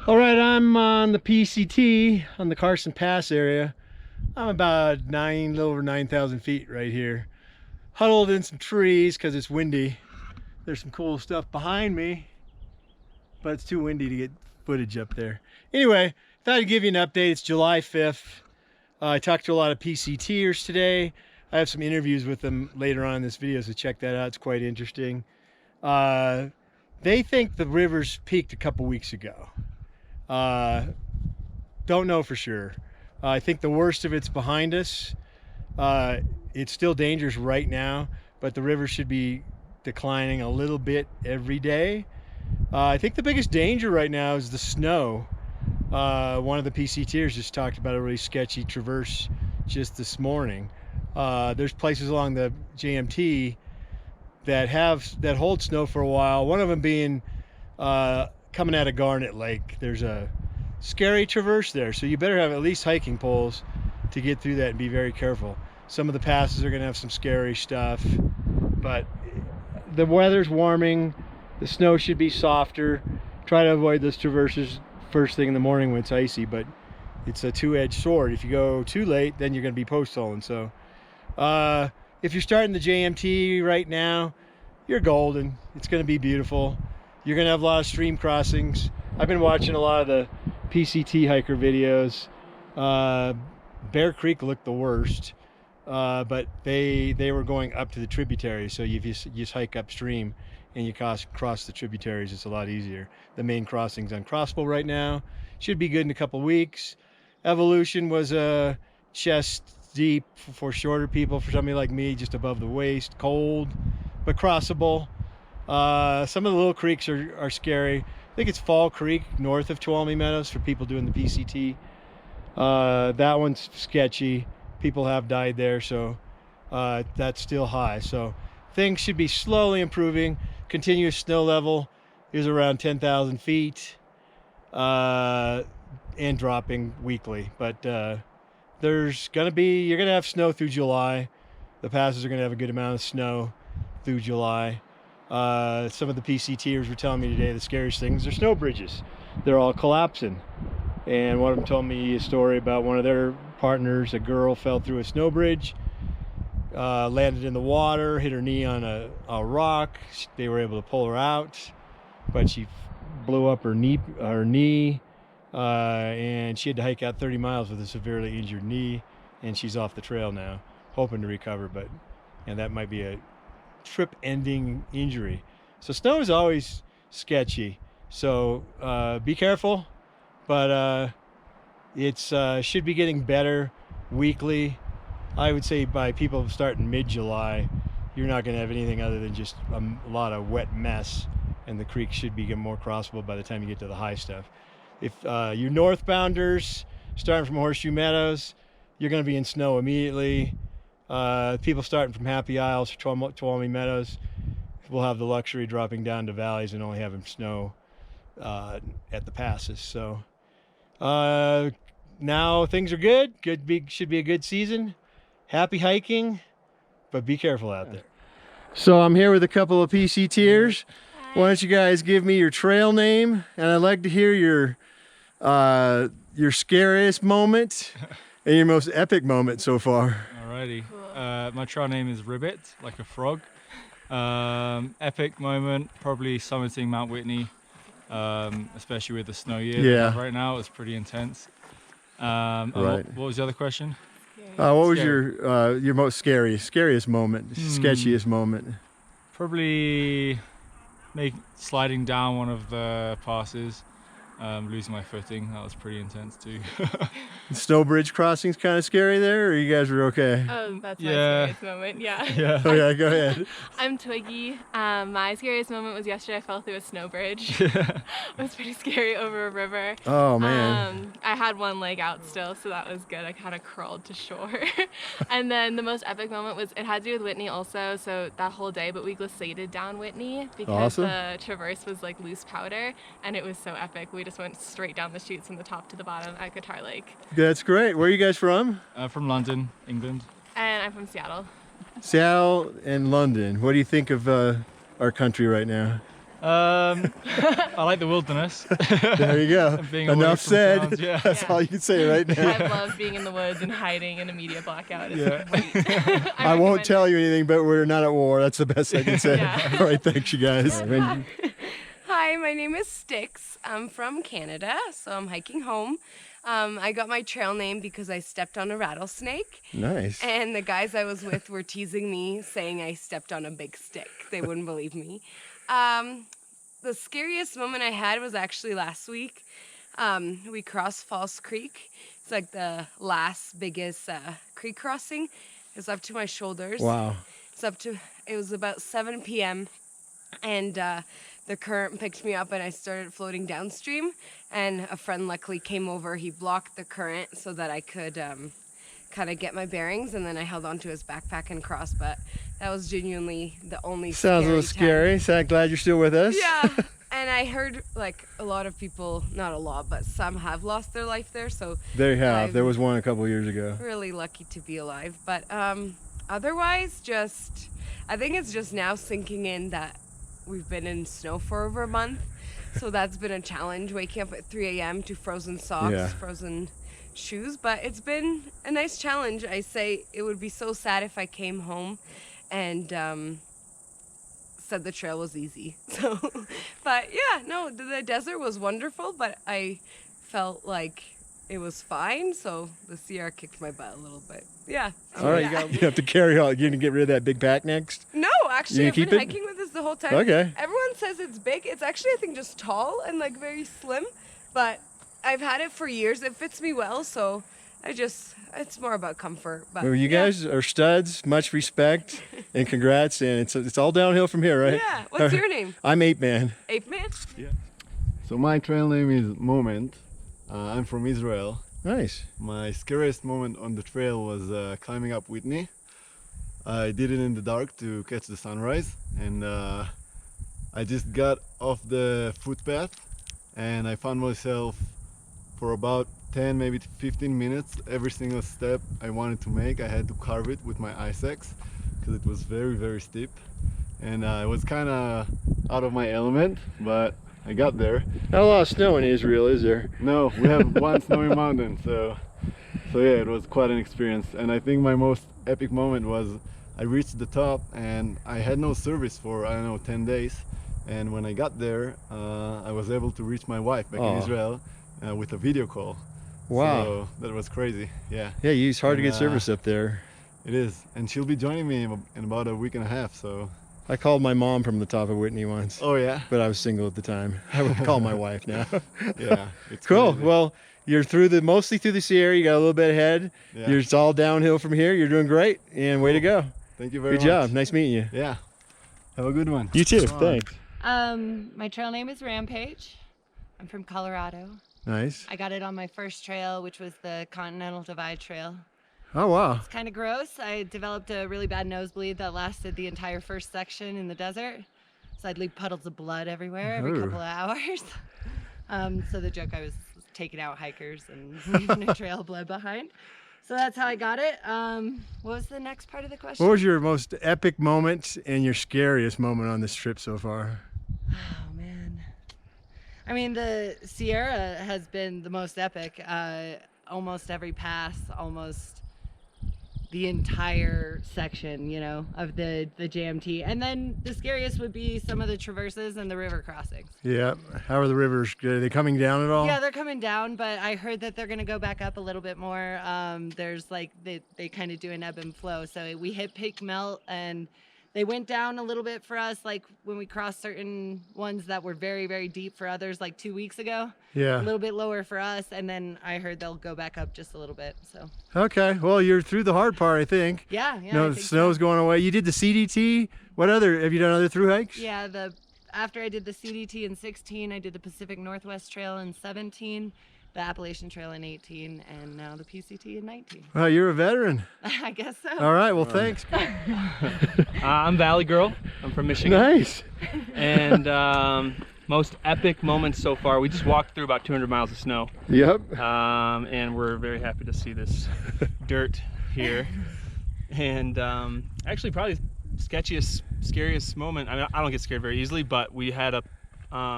All right, I'm on the PCT on the Carson Pass area. I'm about a little over 9,000 feet right here. Huddled in some trees because it's windy. There's some cool stuff behind me, but it's too windy to get footage up there. Anyway, thought I'd give you an update. It's July 5th. I talked to a lot of PCTers today. I have some interviews with them later on in this video, so check that out. It's quite interesting. They think the rivers peaked a couple weeks ago. Don't know for sure. I think the worst of it's behind us. It's still dangerous right now, but the river should be declining a little bit every day. I think the biggest danger right now is the snow. One of the PCTers just talked about a really sketchy traverse just this morning. There's places along the JMT that hold snow for a while. One of them being coming out of Garnet Lake. There's a scary traverse there, so you better have at least hiking poles to get through that and be very careful. Some of the passes are going to have some scary stuff, but the weather's warming. The snow should be softer. Try to avoid those traverses first thing in the morning when it's icy, but it's a two-edged sword. If you go too late, then you're going to be post-holing. So if you're starting the JMT right now, you're golden. It's going to be beautiful. You're going to have a lot of stream crossings. I've been watching a lot of the PCT hiker videos. Bear Creek looked the worst, but they were going up to the tributaries, so you just hike upstream and you cross the tributaries. It's a lot easier. The main crossing's uncrossable right now. Should be good in a couple weeks. Evolution was chest deep for shorter people, for somebody like me, just above the waist, cold, but crossable. Some of the little creeks are scary. I think it's Fall Creek north of Tuolumne Meadows for people doing the PCT. That one's sketchy. People have died there, so that's still high. So things should be slowly improving. Continuous snow level is around 10,000 feet and dropping weekly. But you're gonna have snow through July. The passes are gonna have a good amount of snow through July. Some of the PCTers were telling me today the scariest things are snow bridges. They're all collapsing. And one of them told me a story about one of their partners. A girl fell through a snow bridge, landed in the water, hit her knee on a rock. They were able to pull her out, but she blew up her knee, and she had to hike out 30 miles with a severely injured knee, and she's off the trail now, hoping to recover, and that might be a trip-ending injury. So snow is always sketchy, so be careful, but it's should be getting better weekly. I would say by people starting mid-July, you're not going to have anything other than just a lot of wet mess, and the creek should be getting more crossable by the time you get to the high stuff. If you're northbounders starting from Horseshoe Meadows, you're going to be in snow immediately. People starting from Happy Isles, Tuolumne Meadows, will have the luxury of dropping down to valleys and only having snow at the passes. So now things are good. Should be a good season. Happy hiking, but be careful out there. So I'm here with a couple of PCTers. Why don't you guys give me your trail name, and I'd like to hear your scariest moment and your most epic moment so far. Alrighty. My trail name is Ribbit, like a frog. Epic moment, probably summiting Mount Whitney, especially with the snow year we have right now. It's pretty intense. Right. What was the other question? What was your most scariest moment, sketchiest moment? Probably sliding down one of the passes, losing my footing. That was pretty intense too. Snow bridge crossing's kind of scary there, or you guys were okay? That's my scariest moment, yeah. Oh yeah, go ahead. I'm Twiggy. My scariest moment was yesterday. I fell through a snow bridge. It was pretty scary over a river. Oh man. I had one leg out still, so that was good. I kind of crawled to shore. And then the most epic moment it had to do with Whitney also, so that whole day, but we glissaded down Whitney because the traverse was like loose powder, and it was so epic. We just went straight down the chutes from the top to the bottom at Guitar Lake. That's great. Where are you guys from? From London, England. And I'm from Seattle. Seattle and London. What do you think of our country right now? I like the wilderness. There you go. Being away Enough from said. sounds, yeah. That's all you can say right now. I love being in the woods and hiding in a media blackout. It's Yeah. great. I won't recommend tell it. you anything, but we're not at war. That's the best I can say. Yeah. All right, thanks you guys. Hi, my name is Styx. I'm from Canada, so I'm hiking home. I got my trail name because I stepped on a rattlesnake. Nice. And the guys I was with were teasing me, saying I stepped on a big stick. They wouldn't believe me. The scariest moment I had was actually last week. We crossed False Creek. It's like the last biggest creek crossing. It's up to my shoulders. Wow. It was about 7 p.m. and the current picked me up and I started floating downstream, and a friend luckily came over. He blocked the current so that I could kind of get my bearings, and then I held onto his backpack and crossed, but that was genuinely the only Sounds a little scary. So I'm glad you're still with us. Yeah. And I heard like a lot of people, not a lot, but some have lost their life there, so There you have. I'm There was one a couple of years ago. really lucky to be alive. But otherwise, I think it's just now sinking in that we've been in snow for over a month, so that's been a challenge, waking up at 3 a.m. to frozen socks, Yeah. frozen shoes, but it's been a nice challenge. I say it would be so sad if I came home and said the trail was easy. So, but yeah, no, the desert was wonderful, but I felt like it was fine, so the Sierra kicked my butt a little bit. Yeah. All right, yeah. you have to carry all. You're gonna get rid of that big pack next. No, actually, You I've keep been it? hiking with this the whole time. Okay. Everyone says it's big. It's actually, I think, just tall and like very slim, but I've had it for years. It fits me well, so it's more about comfort. But Well, you yeah. guys are studs. Much respect and congrats. And it's all downhill from here, right? Yeah. What's your name? I'm Ape Man. Ape Man? So my trail name is Moment. I'm from Israel. Nice. My scariest moment on the trail was climbing up Whitney. I did it in the dark to catch the sunrise, and I just got off the footpath and I found myself for about 10, maybe 15 minutes. Every single step I wanted to make, I had to carve it with my ice axe because it was very, very steep. And I was kind of out of my element, but I got there. Not a lot of snow in Israel, is there? No, we have one snowy mountain, so yeah, it was quite an experience. And I think my most epic moment was I reached the top and I had no service for, I don't know, 10 days. And when I got there, I was able to reach my wife back in Israel with a video call. Wow. So that was crazy, yeah. Yeah, it's hard to And, get service up there. It is. And she'll be joining me in about a week and a half, so. I called my mom from the top of Whitney once. Oh yeah? But I was single at the time. I would call my wife now. Yeah. It's Cool. crazy. Well, you're mostly through the Sierra. You got a little bit ahead. Yeah. It's all downhill from here. You're doing great. And way to go. Thank you very Good much. job. Nice meeting you. Yeah. Have a good one. You too. Bye. Thanks. My trail name is Rampage. I'm from Colorado. Nice. I got it on my first trail, which was the Continental Divide Trail. Oh, wow. It's kind of gross. I developed a really bad nosebleed that lasted the entire first section in the desert. So I'd leave puddles of blood everywhere every Ooh. couple of hours. So the joke, I was taking out hikers and leaving a trail of blood behind. So that's how I got it. What was the next part of the question? What was your most epic moment and your scariest moment on this trip so far? Oh man. I mean, the Sierra has been the most epic. Almost every pass, almost the entire section, you know, of the JMT. And then the scariest would be some of the traverses and the river crossings. Yeah. How are the rivers? Are they coming down at all? Yeah, they're coming down, but I heard that they're going to go back up a little bit more. There's like, they kind of do an ebb and flow. So we hit peak melt and they went down a little bit for us, like when we crossed certain ones that were very, very deep for others, like 2 weeks ago. Yeah. A little bit lower for us, and then I heard they'll go back up just a little bit. So. Okay. Well, you're through the hard part, I think. Yeah. No, I the think snow's so. going away. You did the CDT. What other? Have you done other through hikes? Yeah. After I did the CDT in 16, I did the Pacific Northwest Trail in 17, the Appalachian Trail in 18, and now the PCT in 19. Well, you're a veteran. I guess so. All right. Well, thanks. I'm Valley Girl. I'm from Michigan. Nice. And most epic moments so far, we just walked through about 200 miles of snow. Yep. And we're very happy to see this dirt here. And actually probably sketchiest scariest moment, I mean, I don't get scared very easily, but we had a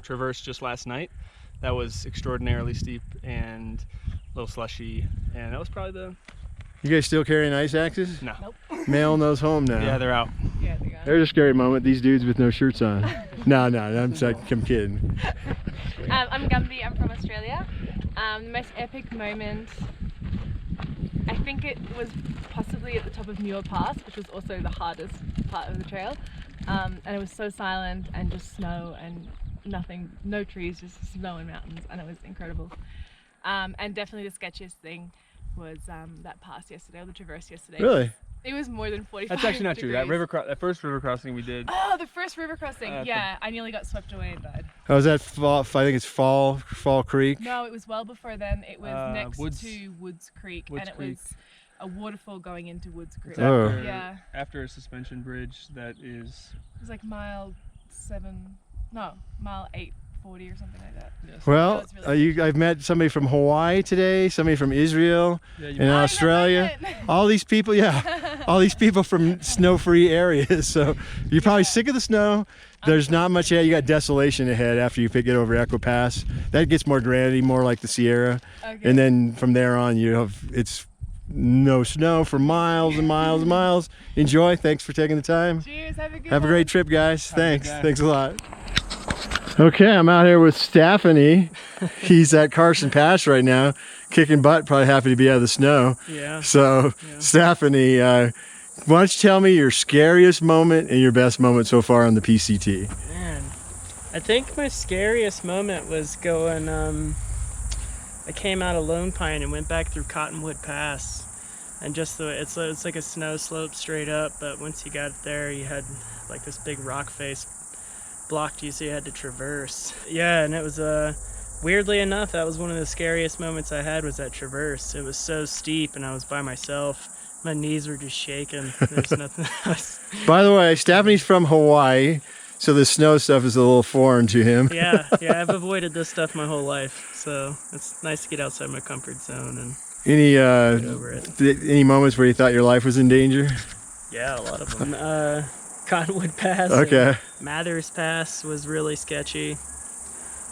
traverse just last night that was extraordinarily steep and a little slushy, and that was probably the... You guys still carrying ice axes? No. Nope. Mailing those home now. Yeah, they're out. Yeah, they got it. There's a scary moment. These dudes with no shirts on. No, I'm kidding. I'm Gumby. I'm from Australia. The most epic moment, I think it was possibly at the top of Muir Pass, which was also the hardest part of the trail. And it was so silent and just snow and nothing, no trees, just snow and mountains, and it was incredible. And definitely the sketchiest thing was that pass yesterday, or the traverse yesterday. Really? It was more than 45 That's actually not true. degrees. That first river crossing we did. Oh, the first river crossing. Yeah, I nearly got swept away and died. Oh, was that Fall? I think it's Fall Creek. No, it was well before then. It was next Woods- to Woods Creek, Woods and it Creek. was a waterfall going into Woods Creek. It's Oh. after, Yeah. after a suspension bridge that is... It was like mile 840 or something like that. Yes. Well, That was really I've met somebody from Hawaii today, somebody from Israel, Yeah, and Australia. All these people, all these people from snow-free areas. So you're probably sick of the snow. There's not much ahead. You got desolation ahead after you get over Echo Pass. That gets more granity, more like the Sierra. Okay. And then from there on, it's no snow for miles and miles and miles. Enjoy. Thanks for taking the time. Cheers, have a good Have a one. great trip, guys. Have a good Thanks. day. Thanks a lot. Okay, I'm out here with Stephanie. He's at Carson Pass right now, kicking butt, probably happy to be out of the snow. Yeah. So, Stephanie, why don't you tell me your scariest moment and your best moment so far on the PCT? Man, I think my scariest moment was going, I came out of Lone Pine and went back through Cottonwood Pass. And just it's like a snow slope straight up, but once you got there, you had like this big rock face blocked you, so you had to traverse. Yeah, and it was weirdly enough, that was one of the scariest moments I had, was that traverse. It was so steep and I was by myself. My knees were just shaking. There's nothing else. By the way, Stephanie's from Hawaii, so the snow stuff is a little foreign to him. Yeah, I've avoided this stuff my whole life, so it's nice to get outside my comfort zone and Any get over it. any moments where you thought your life was in danger? Yeah, a lot of them. Cottonwood Pass. Okay. And Mathers Pass was really sketchy,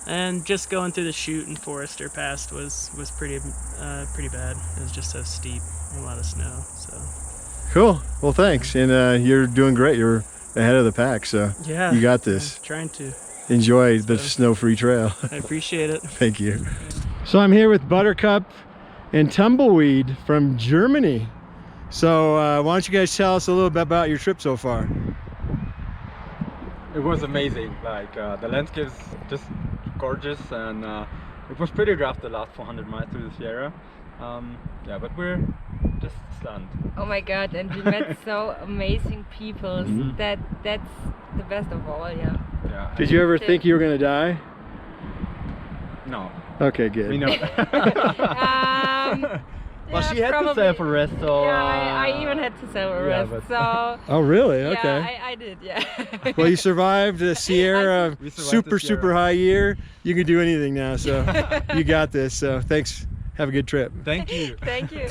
and just going through the Chute and Forester Pass was pretty bad. It was just so steep, and a lot of snow. So Cool. Well, thanks, and you're doing great. You're ahead of the pack, so yeah, you got this. I'm trying to. Enjoy the snow-free trail. I appreciate it. Thank you. So I'm here with Buttercup and Tumbleweed from Germany. So why don't you guys tell us a little bit about your trip so far? It was amazing. Like the landscape's just gorgeous, and it was pretty rough the last 400 miles through the Sierra. Yeah, but we're just stunned. Oh my god, and we met so amazing people. That's the best of all, yeah. Yeah. Did you ever think you were going to die? No. Okay, good. We know. Well, she had to self arrest, so. Yeah, I even had to self-arrest, but- so... Oh, really? Okay. Yeah, I did, yeah. Well, you survived the Sierra We survived super the Sierra. super high year. You can do anything now, so you got this. So thanks. Have a good trip. Thank you. Thank you.